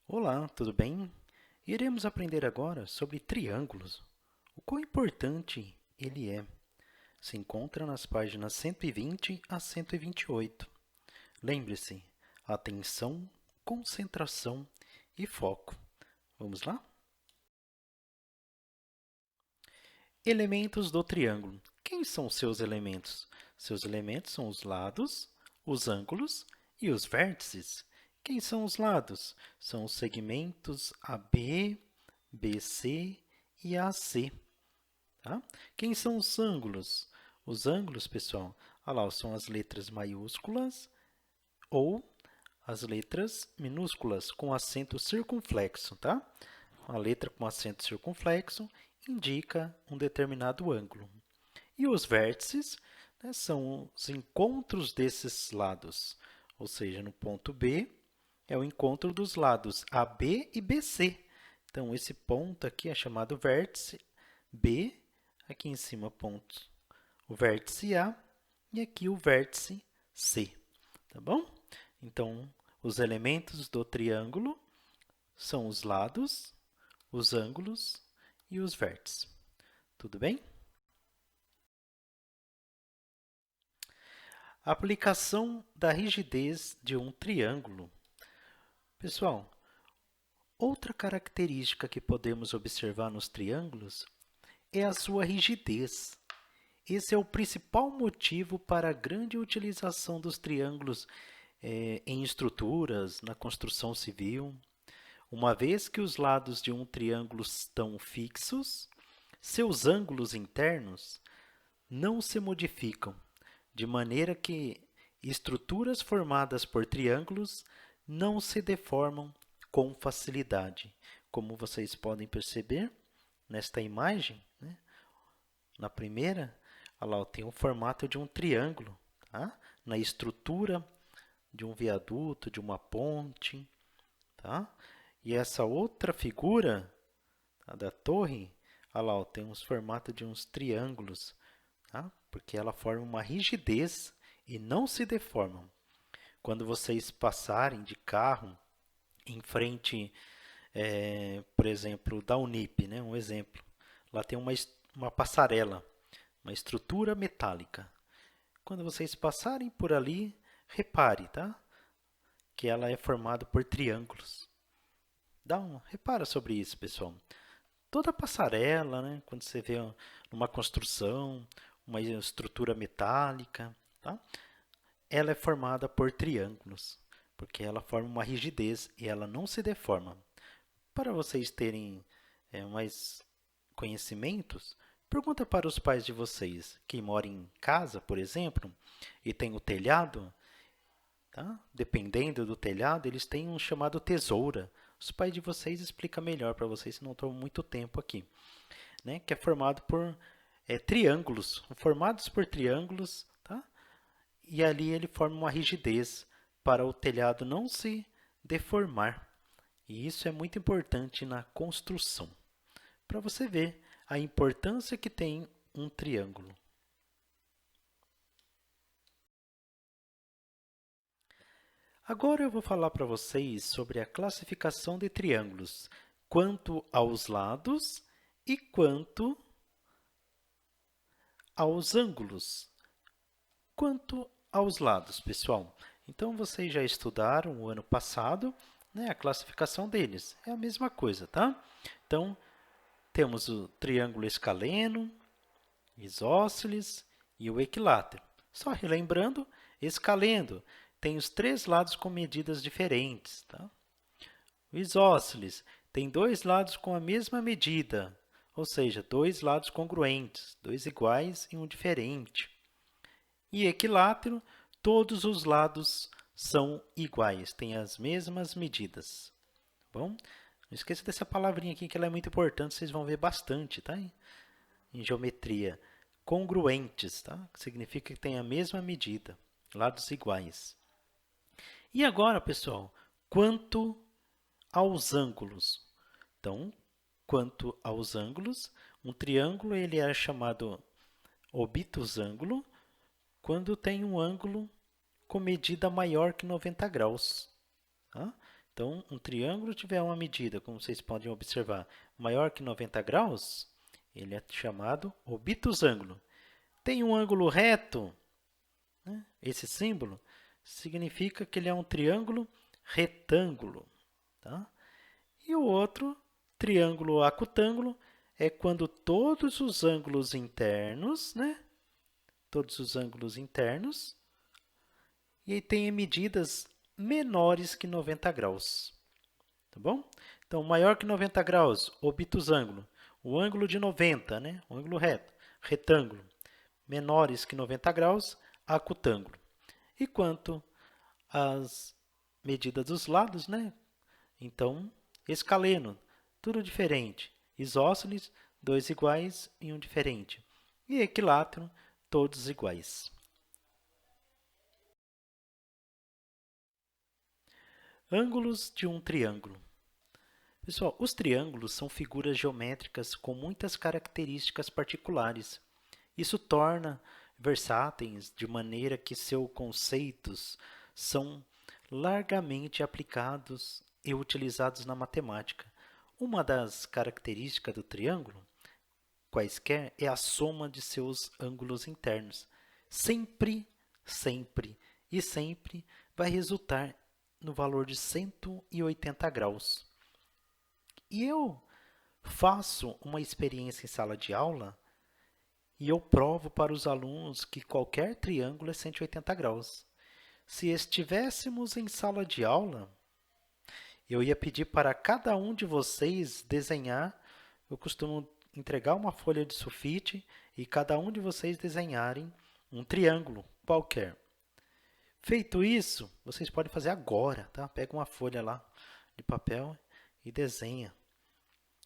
Olá, tudo bem? Iremos aprender agora sobre triângulos. O quão importante ele é. Se encontra nas páginas 120 a 128. Lembre-se, atenção, concentração e foco. Vamos lá? Elementos do triângulo. Quem são seus elementos? Seus elementos são os lados, os ângulos e os vértices. Quem são os lados? São os segmentos AB, BC e AC. Tá? Quem são os ângulos? Os ângulos, pessoal, olha lá, são as letras maiúsculas ou as letras minúsculas com acento circunflexo, tá? A letra com acento circunflexo indica um determinado ângulo. E os vértices, né, são os encontros desses lados, ou seja, no ponto B é o encontro dos lados AB e BC. Então, esse ponto aqui é chamado vértice B, aqui em cima ponto o vértice A e aqui o vértice C, tá bom? Então, os elementos do triângulo são os lados, os ângulos e os vértices. Tudo bem? Aplicação da rigidez de um triângulo. Pessoal, outra característica que podemos observar nos triângulos é a sua rigidez. Esse é o principal motivo para a grande utilização dos triângulos em estruturas, na construção civil. Uma vez que os lados de um triângulo estão fixos, seus ângulos internos não se modificam, de maneira que estruturas formadas por triângulos não se deformam com facilidade. Como vocês podem perceber nesta imagem, né? Na primeira, olha lá, tem o formato de um triângulo, tá? Na estrutura de um viaduto, de uma ponte, tá? E essa outra figura, tá, da torre, olha lá, tem uns formatos de uns triângulos, tá? Porque ela forma uma rigidez e não se deformam. Quando vocês passarem de carro em frente, por exemplo, da Unip, né? Um exemplo, lá tem uma passarela, uma estrutura metálica. Quando vocês passarem por ali, repare, tá? Que ela é formada por triângulos. Repara sobre isso, pessoal. Toda passarela, né? Quando você vê numa construção, uma estrutura metálica, tá? Ela é formada por triângulos, porque ela forma uma rigidez e ela não se deforma. Para vocês terem mais conhecimentos, pergunta para os pais de vocês que moram em casa, por exemplo, e tem o telhado, tá? Dependendo do telhado, eles têm um chamado tesoura. Os pais de vocês explicam melhor para vocês, se não estou muito tempo aqui, né? Que é formado por triângulos, formados por triângulos, tá? E ali ele forma uma rigidez para o telhado não se deformar. E isso é muito importante na construção, para você ver a importância que tem um triângulo. Agora eu vou falar para vocês sobre a classificação de triângulos, quanto aos lados e quanto aos ângulos. Quanto aos lados, pessoal, então vocês já estudaram o ano passado, né, a classificação deles. É a mesma coisa, tá? Então, temos o triângulo escaleno, isósceles e o equilátero. Só relembrando, escaleno tem os três lados com medidas diferentes, tá? O isósceles tem dois lados com a mesma medida, ou seja, dois lados congruentes, dois iguais e um diferente. E equilátero, todos os lados são iguais, têm as mesmas medidas. Bom, não esqueça dessa palavrinha aqui que ela é muito importante, vocês vão ver bastante, tá? Em geometria. Congruentes, tá? Que significa que tem a mesma medida, lados iguais. E agora, pessoal, quanto aos ângulos. Então, quanto aos ângulos, um triângulo ele é chamado obtusângulo quando tem um ângulo com medida maior que 90 graus. Tá? Então, um triângulo tiver uma medida, como vocês podem observar, maior que 90 graus, ele é chamado obtusângulo. Tem um ângulo reto, né? Esse símbolo significa que ele é um triângulo retângulo. Tá? E o outro, triângulo acutângulo, é quando todos os ângulos internos, né? Todos os ângulos internos, e aí tem medidas menores que 90 graus. Tá bom? Então, maior que 90 graus, obtusângulo. O ângulo de 90, né? O ângulo reto, retângulo. Menores que 90 graus, acutângulo. E quanto às medidas dos lados, né? Então, escaleno, tudo diferente. Isósceles, dois iguais e um diferente. E equilátero, todos iguais. Ângulos de um triângulo. Pessoal, os triângulos são figuras geométricas com muitas características particulares. Isso torna versáteis de maneira que seus conceitos são largamente aplicados e utilizados na matemática. Uma das características do triângulo, quaisquer, é a soma de seus ângulos internos. Sempre, sempre e sempre vai resultar no valor de 180 graus. E eu faço uma experiência em sala de aula e eu provo para os alunos que qualquer triângulo é 180 graus. Se estivéssemos em sala de aula, eu ia pedir para cada um de vocês desenhar. Eu costumo entregar uma folha de sulfite e cada um de vocês desenharem um triângulo qualquer. Feito isso, vocês podem fazer agora, tá? Pega uma folha lá de papel e desenha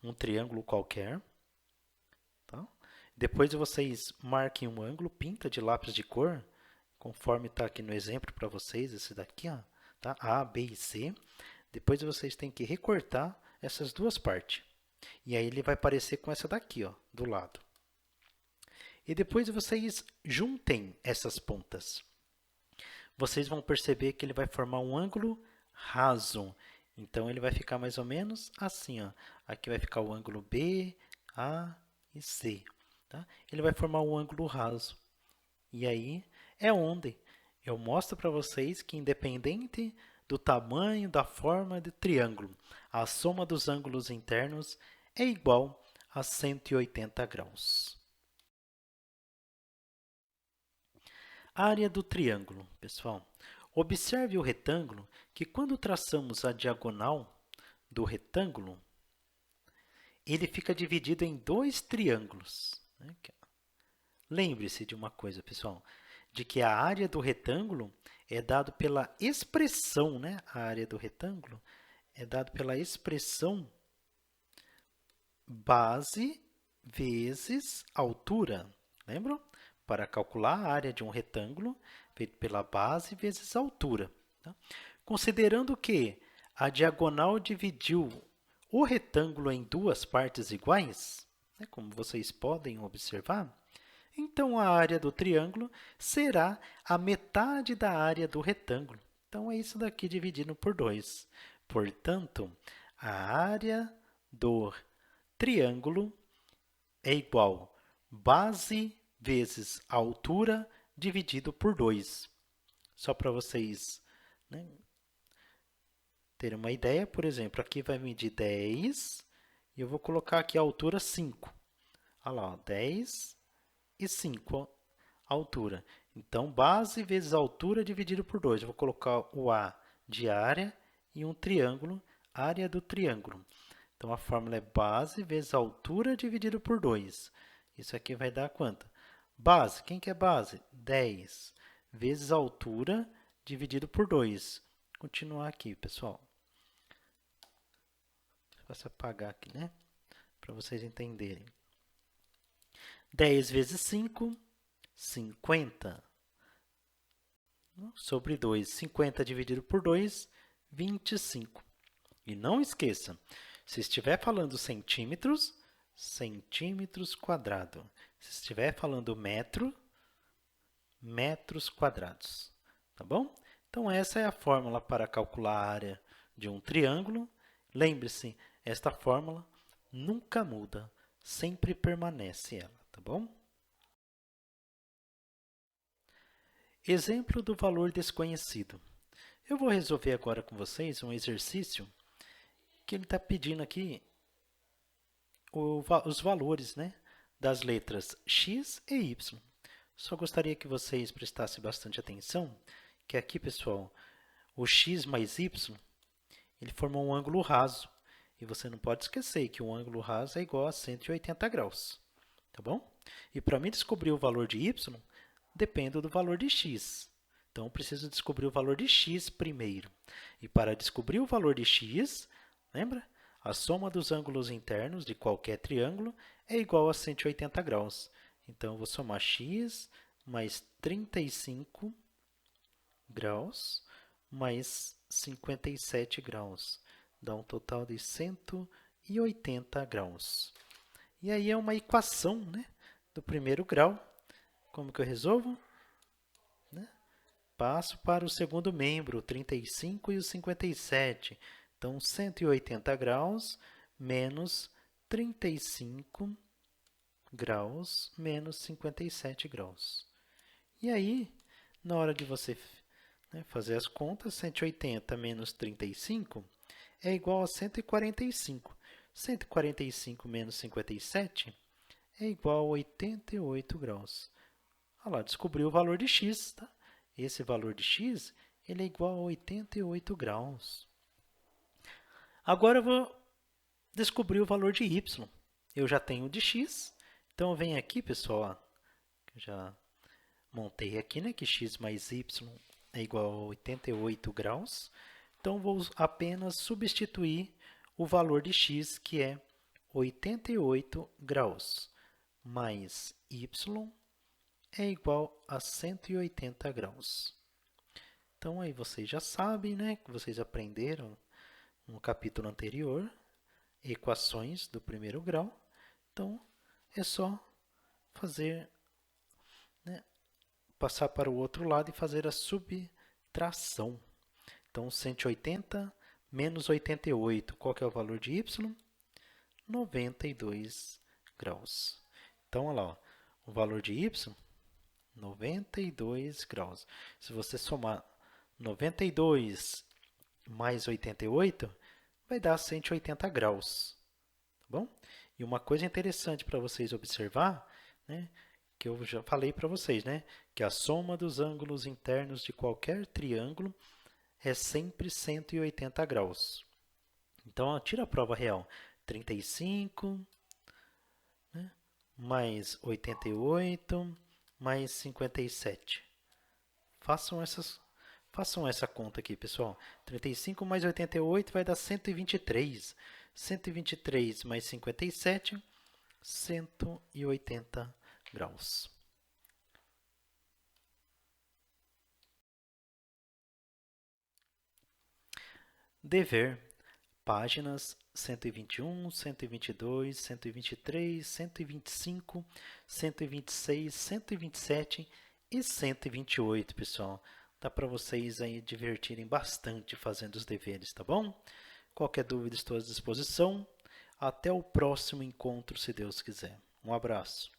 um triângulo qualquer. Tá? Depois vocês marquem um ângulo, pinta de lápis de cor, conforme está aqui no exemplo para vocês, esse daqui, ó, tá? A, B e C. Depois vocês têm que recortar essas duas partes. E aí ele vai parecer com essa daqui, ó, do lado. E depois vocês juntem essas pontas. Vocês vão perceber que ele vai formar um ângulo raso. Então, ele vai ficar mais ou menos assim. Ó. Aqui vai ficar o ângulo B, A e C. Tá? Ele vai formar um ângulo raso. E aí é onde eu mostro para vocês que, independente do tamanho, da forma do triângulo, a soma dos ângulos internos é igual a 180 graus. Área do triângulo, pessoal. Observe o retângulo que, quando traçamos a diagonal do retângulo, ele fica dividido em dois triângulos. Lembre-se de uma coisa, pessoal, de que a área do retângulo é dado pela expressão, né? A área do retângulo é dado pela expressão base vezes altura. Lembram? Para calcular a área de um retângulo, feito pela base vezes a altura. Tá? Considerando que a diagonal dividiu o retângulo em duas partes iguais, né, como vocês podem observar, então a área do triângulo será a metade da área do retângulo. Então, é isso daqui dividido por 2. Portanto, a área do triângulo é igual a base vezes a altura dividido por 2. Só para vocês, né, terem uma ideia, por exemplo, aqui vai medir 10 e eu vou colocar aqui a altura 5. Olha lá, ó, 10 e 5 a altura. Então, base vezes a altura dividido por 2. Eu vou colocar o A de área e um triângulo, área do triângulo. Então, a fórmula é base vezes a altura dividido por 2. Isso aqui vai dar quanto? Base, quem que é base? 10 vezes a altura dividido por 2. Vou continuar aqui, pessoal. Posso apagar aqui, né? Para vocês entenderem. 10 vezes 5, 50. Sobre 2, 50 dividido por 2, 25. E não esqueça, se estiver falando centímetros, centímetros quadrado. Se estiver falando metro, metros quadrados. Tá bom? Então, essa é a fórmula para calcular a área de um triângulo. Lembre-se, esta fórmula nunca muda, sempre permanece ela, tá bom? Exemplo do valor desconhecido. Eu vou resolver agora com vocês um exercício que ele está pedindo aqui os valores, né, das letras x e y. Só gostaria que vocês prestassem bastante atenção, que aqui, pessoal, o x mais y, ele forma um ângulo raso. E você não pode esquecer que um ângulo raso é igual a 180 graus, tá bom? E para mim descobrir o valor de y, depende do valor de x. Então, eu preciso descobrir o valor de x primeiro. E para descobrir o valor de x, lembra? A soma dos ângulos internos de qualquer triângulo é igual a 180 graus. Então, eu vou somar x mais 35 graus mais 57 graus. Dá um total de 180 graus. E aí é uma equação, né, do primeiro grau. Como que eu resolvo? Passo para o segundo membro, o 35 e o 57. Então, 180 graus menos 35 graus menos 57 graus. E aí, na hora de você fazer as contas, 180 menos 35 é igual a 145. 145 menos 57 é igual a 88 graus. Olha lá, descobriu o valor de x, tá? Esse valor de x ele é igual a 88 graus. Agora eu vou descobrir o valor de y. Eu já tenho o de x, então eu venho aqui, pessoal, ó, já montei aqui, né, que x mais y é igual a 88 graus. Então, vou apenas substituir o valor de x, que é 88 graus, mais y é igual a 180 graus. Então, aí vocês já sabem, né, que vocês aprenderam no capítulo anterior, equações do primeiro grau. Então, é só fazer, né, passar para o outro lado e fazer a subtração. Então, 180 menos 88, qual que é o valor de y? 92 graus. Então, olha lá, ó, o valor de y, 92 graus. Se você somar 92 mais 88, vai dar 180 graus. Tá bom? E uma coisa interessante para vocês observar, né, que eu já falei para vocês, né, que a soma dos ângulos internos de qualquer triângulo é sempre 180 graus. Então, ó, tira a prova real. 35, né, mais 88, mais 57. Façam essa conta aqui, pessoal. 35 mais 88 vai dar 123. 123 mais 57, 180 graus. Dever, páginas 121, 122, 123, 125, 126, 127 e 128, pessoal. Dá para vocês aí divertirem bastante fazendo os deveres, tá bom? Qualquer dúvida, estou à disposição. Até o próximo encontro, se Deus quiser. Um abraço.